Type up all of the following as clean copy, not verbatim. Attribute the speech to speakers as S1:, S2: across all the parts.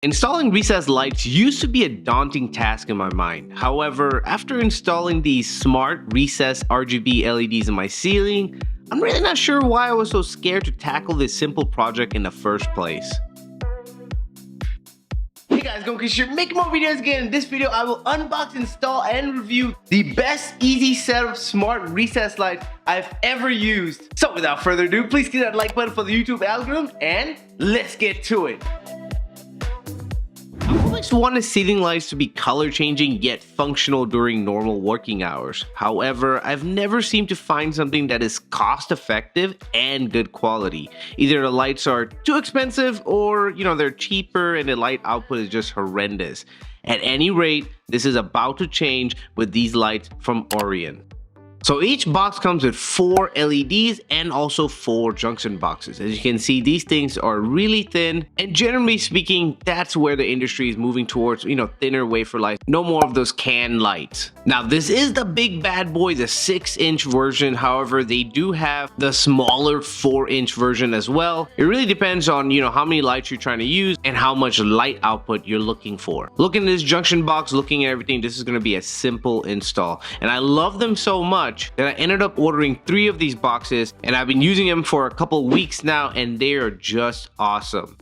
S1: Installing recessed lights used to be a daunting task in my mind. However, after installing these smart recessed RGB LEDs in my ceiling, I'm really not sure why I was so scared to tackle this simple project in the first place. Hey guys, you're making more videos again. In this video, I will unbox, install, and review the best easy setup smart recessed light I've ever used. So without further ado, please hit that like button for the YouTube algorithm, and let's get to it. I always wanted ceiling lights to be color changing yet functional during normal working hours. However, I've never seemed to find something that is cost effective and good quality. Either the lights are too expensive or, they're cheaper and the light output is just horrendous. At any rate, this is about to change with these lights from OREIN. So each box comes with 4 LEDs and also 4 junction boxes. As you can see, these things are really thin, and generally speaking, that's where the industry is moving towards, thinner wafer lights. No more of those can lights. Now, this is the big bad boy, the 6-inch version. However, they do have the smaller 4-inch version as well. It really depends on, how many lights you're trying to use and how much light output you're looking for. Looking at this junction box, looking at everything, this is going to be a simple install. And I love them so much that I ended up ordering 3 of these boxes, and I've been using them for a couple weeks now, and they are just awesome.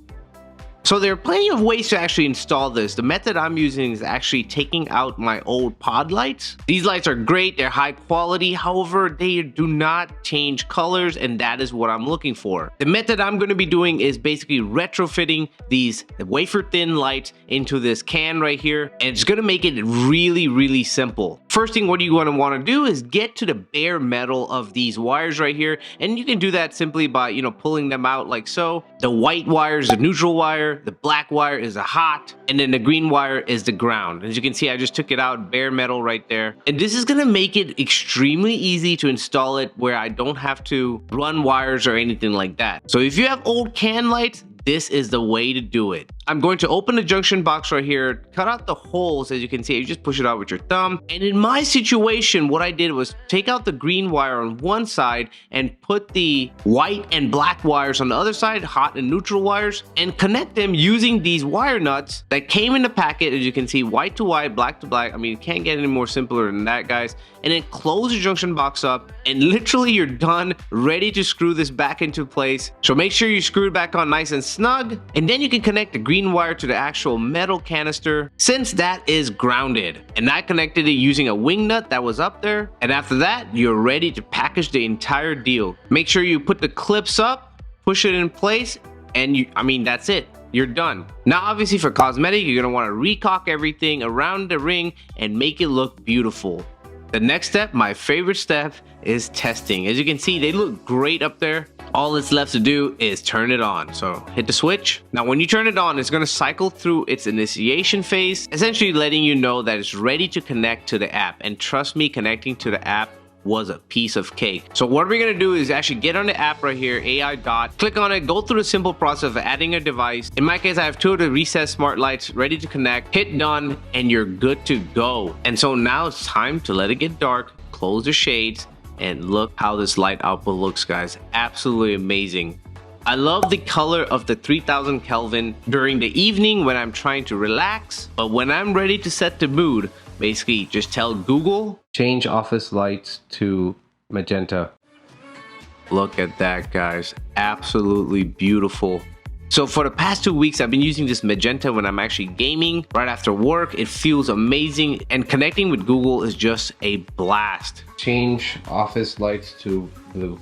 S1: So there are plenty of ways to actually install this. The method I'm using is actually taking out my old pod lights. These lights are great, they're high quality, however, they do not change colors, and that is what I'm looking for. The method I'm going to be doing is basically retrofitting these wafer thin lights into this can right here, and it's going to make it really simple. First thing what you're going to want to do is get to the bare metal of these wires right here, and you can do that simply by pulling them out like so. The white wire is the neutral wire, the black wire is the hot, and then the green wire is the ground. As you can see, I just took it out, bare metal right there. And this is going to make it extremely easy to install it where I don't have to run wires or anything like that. So if you have old can lights, this is the way to do it. I'm going to open the junction box right here, cut out the holes. As you can see, you just push it out with your thumb. And in my situation, what I did was take out the green wire on one side and put the white and black wires on the other side, hot and neutral wires, and connect them using these wire nuts that came in the packet. As you can see, white to white, black to black. I mean, it can't get any more simpler than that, guys. And then close the junction box up, and literally you're done, ready to screw this back into place. So make sure you screw it back on nice and snug, and then you can connect the green wire to the actual metal canister since that is grounded. And I connected it using a wing nut that was up there, and after that you're ready to package the entire deal. Make sure you put the clips up, push it in place, and that's it. You're done. Now obviously for cosmetic, you're going to want to recock everything around the ring and make it look beautiful. The next step, my favorite step, is testing. As you can see, they look great up there. All that's left to do is turn it on. So hit the switch. Now when you turn it on, it's going to cycle through its initiation phase, essentially letting you know that it's ready to connect to the app. And trust me, connecting to the app was a piece of cake. So what we're going to do is actually get on the app right here, AI Dot, click on it, go through the simple process of adding a device. In my case, I have 2 of the recessed smart lights ready to connect, hit done, and you're good to go. And so now it's time to let it get dark, close the shades, and look how this light output looks, guys. Absolutely amazing. I love the color of the 3000 Kelvin during the evening when I'm trying to relax, but when I'm ready to set the mood, basically just tell Google, change office lights to magenta. Look at that, guys. Absolutely beautiful. So for the past 2 weeks, I've been using this magenta when I'm actually gaming right after work. It feels amazing, and connecting with Google is just a blast. Change office lights to blue.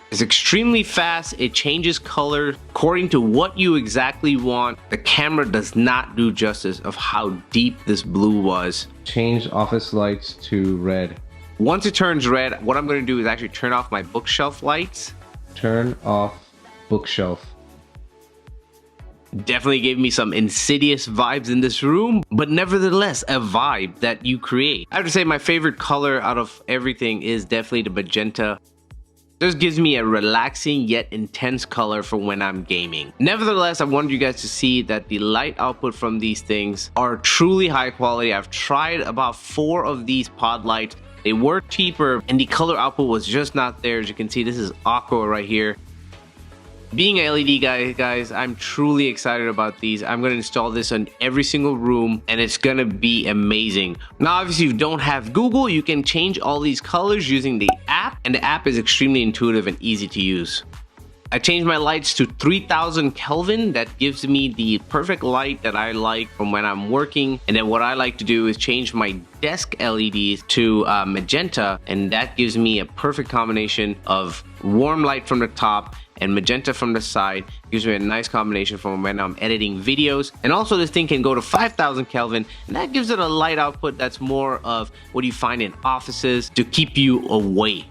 S1: It's extremely fast. It changes color according to what you exactly want. The camera does not do justice of how deep this blue was. Change office lights to red. Once it turns red, what I'm going to do is actually turn off my bookshelf lights. Turn off bookshelf. Definitely gave me some Insidious vibes in this room, but nevertheless a vibe that you create. I have to say my favorite color out of everything is definitely the magenta. This gives me a relaxing yet intense color for when I'm gaming. Nevertheless, I wanted you guys to see that the light output from these things are truly high quality. I've tried about 4 of these pod lights. They were cheaper and the color output was just not there. As you can see, this is aqua right here. Being an LED guy, guys, I'm truly excited about these. I'm going to install this on every single room and it's going to be amazing. Now, obviously, if you don't have Google, you can change all these colors using the app, and the app is extremely intuitive and easy to use. I changed my lights to 3000 Kelvin. That gives me the perfect light that I like from when I'm working. And then what I like to do is change my desk LEDs to magenta, and that gives me a perfect combination of warm light from the top and magenta from the side. Gives me a nice combination from when I'm editing videos. And also this thing can go to 5000 Kelvin, and that gives it a light output that's more of what you find in offices to keep you awake.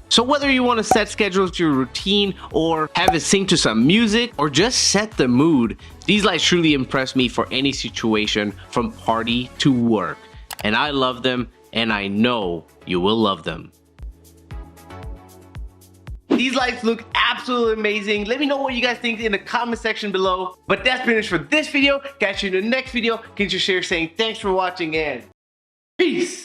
S1: So whether you want to set schedules to your routine or have it sync to some music or just set the mood, these lights truly impress me for any situation from party to work. And I love them, and I know you will love them. These lights look absolutely amazing. Let me know what you guys think in the comment section below. But that's finished for this video. Catch you in the next video. Can you share saying thanks for watching and peace.